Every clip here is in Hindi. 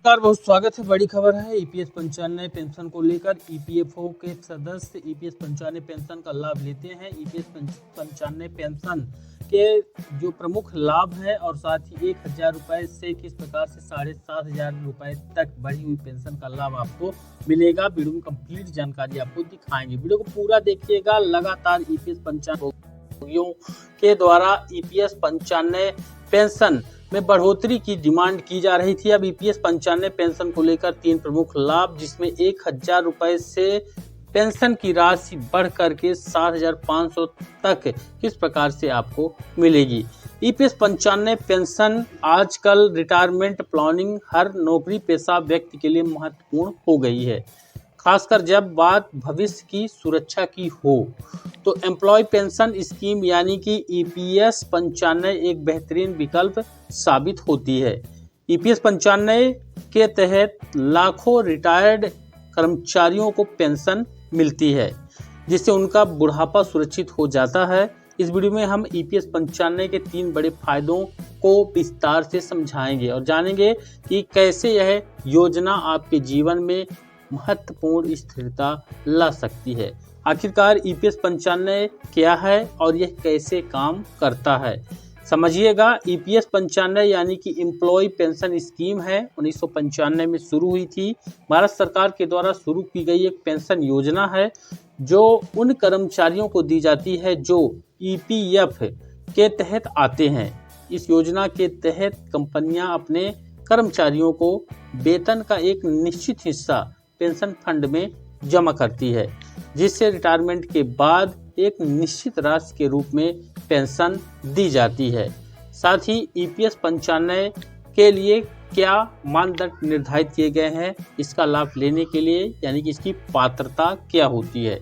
नमस्कार, बहुत स्वागत है। बड़ी खबर है ईपीएस पंचायत नए पेंशन को लेकर। ईपीएफओ के सदस्य ईपीएस पंचायत नए पेंशन का लाभ लेते हैं। ईपीएस पंचायत नए पेंशन के जो प्रमुख लाभ है और साथ ही 1000 रुपए से किस प्रकार से 7500 रुपए तक बढ़ी हुई पेंशन का लाभ आपको मिलेगा। वीडियो में कंप्लीट जानकारी आपको दिखाएंगे। वीडियो को पूरा देखिएगा। लगातार ईपीएस पंचायत के द्वारा ईपीएस पंचायत नए पेंशन में बढ़ोतरी की डिमांड की जा रही थी। अब ईपीएस पंचायत नए पेंशन को लेकर 3 प्रमुख लाभ, जिसमें 1000 रुपए से पेंशन की राशि बढ़ करके 7500 तक किस प्रकार से आपको मिलेगी। ईपीएस पंचायत नए पेंशन आजकल रिटायरमेंट प्लानिंग हर नौकरी पेशा व्यक्ति के लिए महत्वपूर्ण हो गई है, खासकर जब बात भविष्य की सुरक्षा की हो। तो एम्प्लॉय पेंशन स्कीम यानी कि ईपीएस पंचायत एक बेहतरीन विकल्प साबित होती है। ईपीएस पंचायत के तहत लाखों रिटायर्ड कर्मचारियों को पेंशन मिलती है, जिससे उनका बुढ़ापा सुरक्षित हो जाता है। इस वीडियो में हम ईपीएस पंचायत के 3 बड़े फायदों को विस्तार से समझाएंगे और जानेंगे कि कैसे यह योजना आपके जीवन में महत्वपूर्ण स्थिरता ला सकती है। आखिरकार ईपीएस पंचायत क्या है और यह कैसे काम करता है, समझिएगा। ईपीएस पंचायत यानी कि एम्प्लॉय पेंशन स्कीम है, 1995 में शुरू हुई थी। भारत सरकार के द्वारा शुरू की गई एक पेंशन योजना है जो उन कर्मचारियों को दी जाती है जो ईपीएफ के तहत आते हैं। इस योजना के तहत कंपनियां अपने कर्मचारियों को वेतन का एक निश्चित हिस्सा पेंशन फंड में जमा करती है, जिससे रिटायरमेंट के बाद एक निश्चित राशि के रूप में पेंशन दी जाती है। साथ ही ईपीएस पंचायत के लिए क्या मानदंड निर्धारित किए गए हैं इसका लाभ लेने के लिए, यानी कि इसकी पात्रता क्या होती है।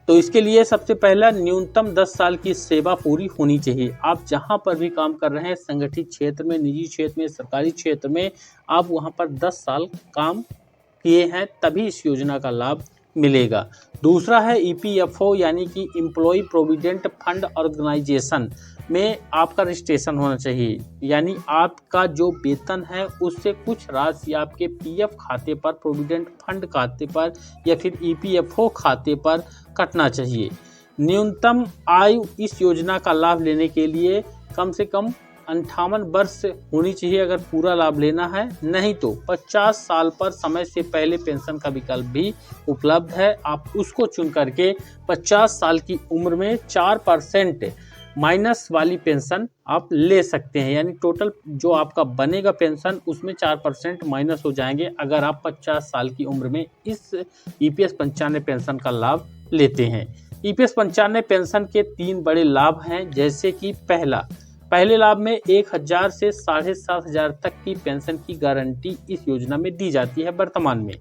तो इसके लिए सबसे पहला न्यूनतम 10 साल की सेवा पूरी होनी चाहिए। आप जहां पर भी काम कर रहे हैं, संगठित क्षेत्र में, निजी क्षेत्र में, सरकारी क्षेत्र में, आप वहां पर 10 साल काम किए हैं तभी इस योजना का लाभ मिलेगा। दूसरा है ईपीएफओ यानी कि एम्प्लॉय प्रोविडेंट फंड ऑर्गेनाइजेशन में आपका रजिस्ट्रेशन होना चाहिए, यानी आपका जो वेतन है उससे कुछ राशि आपके पीएफ खाते पर, प्रोविडेंट फंड खाते पर या फिर ईपीएफओ खाते पर कटना चाहिए। न्यूनतम आयु इस योजना का लाभ लेने के लिए कम से कम 58 वर्ष होनी चाहिए अगर पूरा लाभ लेना है, नहीं तो 50 साल पर समय से पहले पेंशन का विकल्प भी उपलब्ध है। आप उसको चुन करके 50 साल की उम्र में 4% माइनस वाली पेंशन आप ले सकते हैं, यानी टोटल जो आपका बनेगा पेंशन उसमें 4% माइनस हो जाएंगे अगर आप 50 साल की उम्र में इस ईपीएस पंचायत पेंशन का लाभ लेते हैं। ईपीएस पंचायत पेंशन के 3 बड़े लाभ हैं, जैसे कि पहले लाभ में 1000 से 7500 तक की पेंशन की गारंटी इस योजना में दी जाती है। वर्तमान में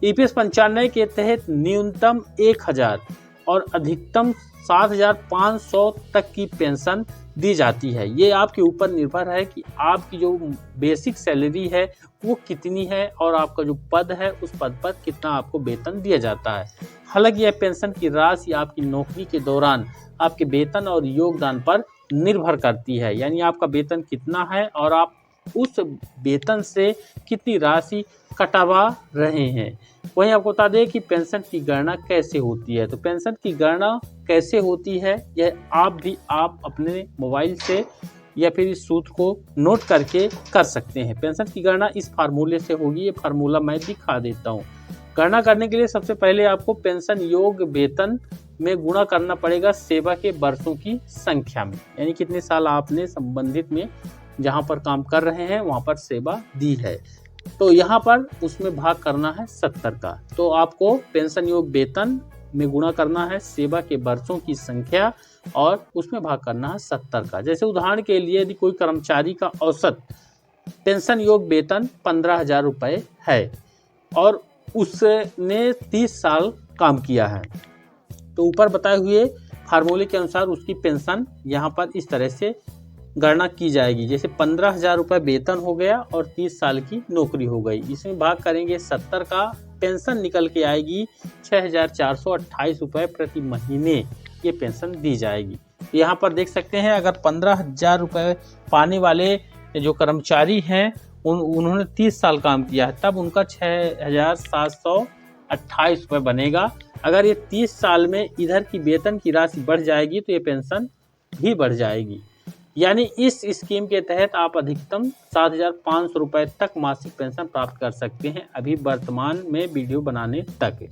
ईपीएस पंचायत के तहत न्यूनतम 1000 और अधिकतम 7500 तक की पेंशन दी जाती है। ये आपके ऊपर निर्भर है कि आपकी जो बेसिक सैलरी है वो कितनी है और आपका जो पद है उस पद पर कितना आपको वेतन दिया जाता है। हालांकि यह पेंशन की राशि आपकी नौकरी के दौरान आपके वेतन और योगदान पर निर्भर करती है, यानी आपका वेतन कितना है और आप उस वेतन से कितनी राशि कटवा रहे हैं। वहीं आपको बता दें कि पेंशन की गणना कैसे होती है। तो पेंशन की गणना कैसे होती है यह आप अपने मोबाइल से या फिर इस सूत्र को नोट करके कर सकते हैं। पेंशन की गणना इस फार्मूले से होगी। ये फार्मूला मैं दिखा देता हूँ। गणना करने के लिए सबसे पहले आपको पेंशन योग्य वेतन में गुणा करना पड़ेगा सेवा के वर्षों की संख्या में, यानी कितने साल आपने संबंधित में जहां पर काम कर रहे हैं वहां पर सेवा दी है। तो यहाँ पर उसमें भाग करना है 70 का। तो आपको पेंशन योग्य वेतन में गुणा करना है सेवा के वर्षों की संख्या और उसमें भाग करना है 70 का। जैसे उदाहरण के लिए यदि कोई कर्मचारी का औसत पेंशन योग्य वेतन 15,000 रुपये है और उसने 30 साल काम किया है, तो ऊपर बताए हुए फार्मूले के अनुसार उसकी पेंशन यहाँ पर इस तरह से गणना की जाएगी। जैसे 15,000 रुपये वेतन हो गया और 30 साल की नौकरी हो गई, इसमें भाग करेंगे 70 का, पेंशन निकल के आएगी 6,428 रुपये प्रति महीने ये पेंशन दी जाएगी। यहाँ पर देख सकते हैं अगर 15,000 रुपये पाने वाले जो कर्मचारी हैं उन्होंने 30 साल काम किया है, तब उनका 6,728 रुपये बनेगा। अगर ये 30 साल में इधर की वेतन की राशि बढ़ जाएगी तो ये पेंशन भी बढ़ जाएगी। यानी इस स्कीम के तहत आप अधिकतम 7,500 रुपये तक मासिक पेंशन प्राप्त कर सकते हैं अभी वर्तमान में वीडियो बनाने तक।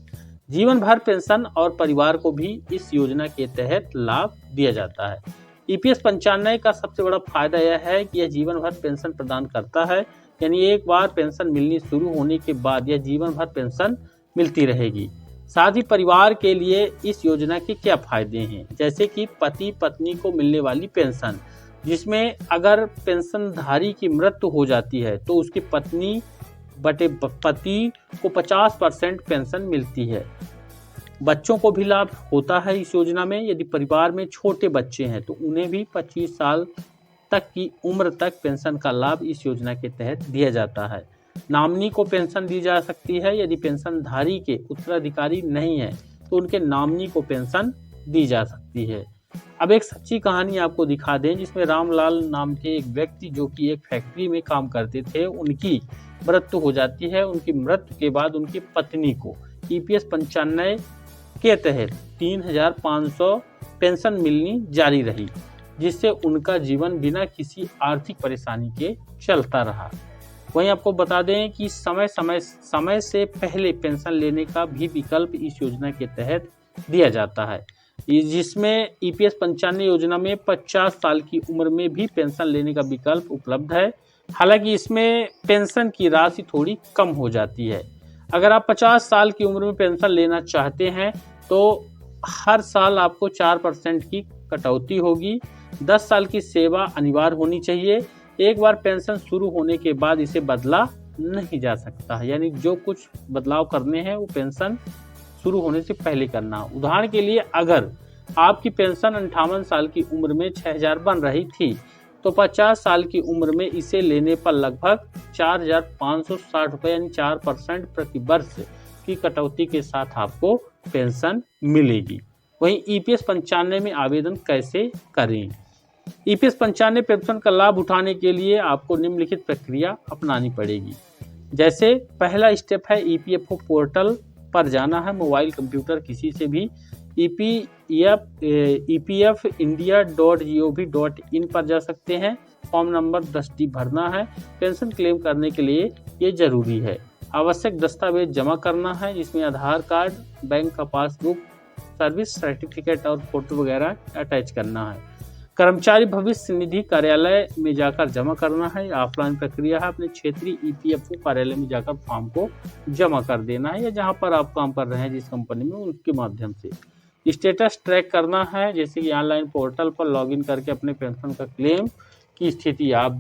जीवन भर पेंशन और परिवार को भी इस योजना के तहत लाभ दिया जाता है। EPS 95 का सबसे बड़ा फायदा यह है कि यह जीवन भर पेंशन प्रदान करता है, यानी एक बार पेंशन मिलनी शुरू होने के बाद यह जीवन भर पेंशन मिलती रहेगी। साथ ही परिवार के लिए इस योजना के क्या फायदे हैं, जैसे कि पति पत्नी को मिलने वाली पेंशन, जिसमें अगर पेंशनधारी की मृत्यु हो जाती है तो उसकी पत्नी बटे पति को 50% पेंशन मिलती है। बच्चों को भी लाभ होता है इस योजना में। यदि परिवार में छोटे बच्चे हैं तो उन्हें भी 25 साल तक की उम्र तक पेंशन का लाभ इस योजना के तहत दिया जाता है। नॉमिनी को पेंशन दी जा सकती है। यदि पेंशनधारी के उत्तराधिकारी नहीं है तो उनके नॉमिनी को पेंशन दी जा सकती है। अब एक सच्ची कहानी आपको दिखा दें, जिसमें रामलाल नाम के एक व्यक्ति जो कि एक फैक्ट्री में काम करते थे, उनकी मृत्यु हो जाती है। उनकी मृत्यु के बाद उनकी पत्नी को EPS 95 के तहत 3,500 पेंशन मिलनी जारी रही, जिससे उनका जीवन बिना किसी आर्थिक परेशानी के चलता रहा। वहीं आपको बता दें कि समय से पहले पेंशन लेने का भी विकल्प इस योजना के तहत दिया जाता है, जिसमें EPS 95 योजना में 50 साल की उम्र में भी पेंशन लेने का विकल्प उपलब्ध है। हालांकि इसमें पेंशन की राशि थोड़ी कम हो जाती है। अगर आप 50 साल की उम्र में पेंशन लेना चाहते हैं तो हर साल आपको 4% की कटौती होगी। 10 साल की सेवा अनिवार्य होनी चाहिए। एक बार पेंशन शुरू होने के बाद इसे बदला नहीं जा सकता है, यानी जो कुछ बदलाव करने हैं वो पेंशन शुरू होने से पहले करना। उदाहरण के लिए, अगर आपकी पेंशन 58 साल की उम्र में 6,000 बन रही थी तो 50 साल की उम्र में इसे लेने पर लगभग 4,560 रुपये यानी 4% प्रति वर्ष की कटौती के साथ आपको पेंशन मिलेगी। वहीं EPS 95 में आवेदन कैसे करें? EPS 95 पेंशन का लाभ उठाने के लिए आपको निम्नलिखित प्रक्रिया अपनानी पड़ेगी। जैसे पहला स्टेप है EPFO पोर्टल पर जाना है। मोबाइल कंप्यूटर किसी से भी epfindia.gov.in पर जा सकते हैं। फॉर्म नंबर 10D भरना है। पेंशन क्लेम करने के लिए ये जरूरी है। आवश्यक दस्तावेज जमा करना है, जिसमें आधार कार्ड, बैंक का पासबुक, सर्विस सर्टिफिकेट और फोटो वगैरह अटैच करना है। कर्मचारी भविष्य निधि कार्यालय में जाकर जमा करना है। ऑफलाइन प्रक्रिया है। अपने क्षेत्रीय EPFO कार्यालय में जाकर फॉर्म को जमा कर देना है, या जहां पर आप काम कर रहे हैं जिस कंपनी में, उसके माध्यम से स्टेटस ट्रैक करना है। जैसे कि ऑनलाइन पोर्टल पर लॉगिन करके अपने पेंशन का क्लेम की स्थिति आप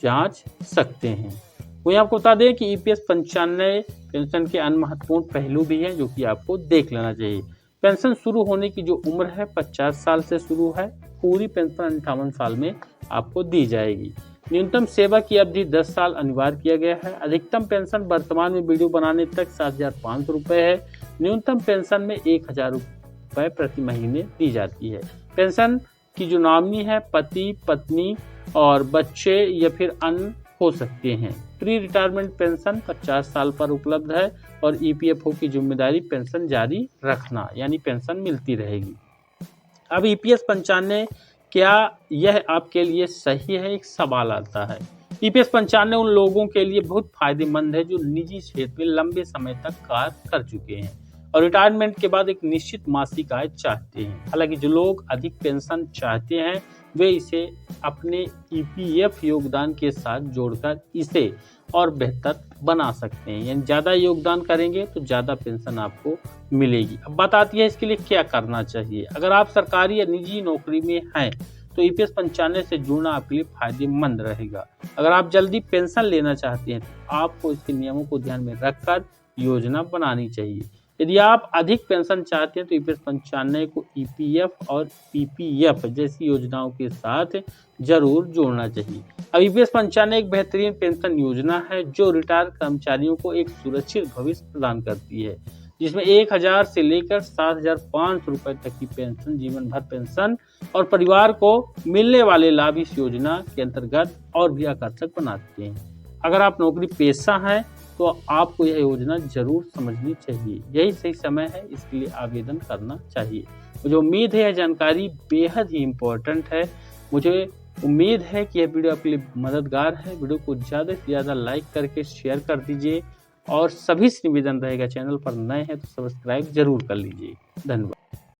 जांच सकते हैं। वहीं आपको बता दें कि EPS 95 पेंशन के अन्य महत्वपूर्ण पहलू भी हैं जो कि आपको देख लेना चाहिए। पेंशन शुरू होने की जो उम्र है 50 साल से शुरू है। पूरी पेंशन 58 साल में आपको दी जाएगी। न्यूनतम सेवा की अवधि 10 साल अनिवार्य किया गया है। अधिकतम पेंशन वर्तमान में वीडियो बनाने तक 7,500 रुपये है। न्यूनतम पेंशन में 1,000 रुपये प्रति महीने दी जाती है। पेंशन की जो नॉमिनी है पति पत्नी और बच्चे या फिर अन्य हो सकते हैं। प्री रिटायरमेंट पेंशन 50 साल पर उपलब्ध है और EPFO की जिम्मेदारी पेंशन जारी रखना, यानी पेंशन मिलती रहेगी। अब EPS 95 क्या यह आपके लिए सही है, एक सवाल आता है। EPS 95 उन लोगों के लिए बहुत फायदेमंद है जो निजी क्षेत्र में लंबे समय तक कार्य कर चुके हैं और रिटायरमेंट के बाद एक निश्चित मासिक आय चाहते हैं। हालांकि जो लोग अधिक पेंशन चाहते हैं वे इसे अपने EPF योगदान के साथ जोड़कर इसे और बेहतर बना सकते हैं, यानी ज़्यादा योगदान करेंगे तो ज़्यादा पेंशन आपको मिलेगी। अब बात आती है इसके लिए क्या करना चाहिए। अगर आप सरकारी या निजी नौकरी में हैं तो EPS 95 से जुड़ना आपके लिए फायदेमंद रहेगा। अगर आप जल्दी पेंशन लेना चाहते हैं तो आपको इसके नियमों को ध्यान में रखकर योजना बनानी चाहिए। यदि आप अधिक पेंशन चाहते हैं तो EPS 95 को EPF और PPF जैसी योजनाओं के साथ जरूर जोड़ना चाहिए। अब EPS 95 एक बेहतरीन पेंशन योजना है जो रिटायर कर्मचारियों को एक सुरक्षित भविष्य प्रदान करती है, जिसमें 1,000 से लेकर 7,500 रुपये तक की पेंशन, जीवन भर पेंशन और परिवार को मिलने वाले लाभ इस योजना के अंतर्गत और भी आकर्षक बनाते हैं। अगर आप नौकरी पेशा हैं तो आपको यह योजना जरूर समझनी चाहिए। यही सही समय है, इसके लिए आवेदन करना चाहिए। मुझे उम्मीद है यह जानकारी बेहद ही इम्पोर्टेंट है। मुझे उम्मीद है कि यह वीडियो आपके लिए मददगार है। वीडियो को ज़्यादा से ज़्यादा लाइक करके शेयर कर दीजिए और सभी से निवेदन रहेगा, चैनल पर नए हैं तो सब्सक्राइब जरूर कर लीजिए। धन्यवाद।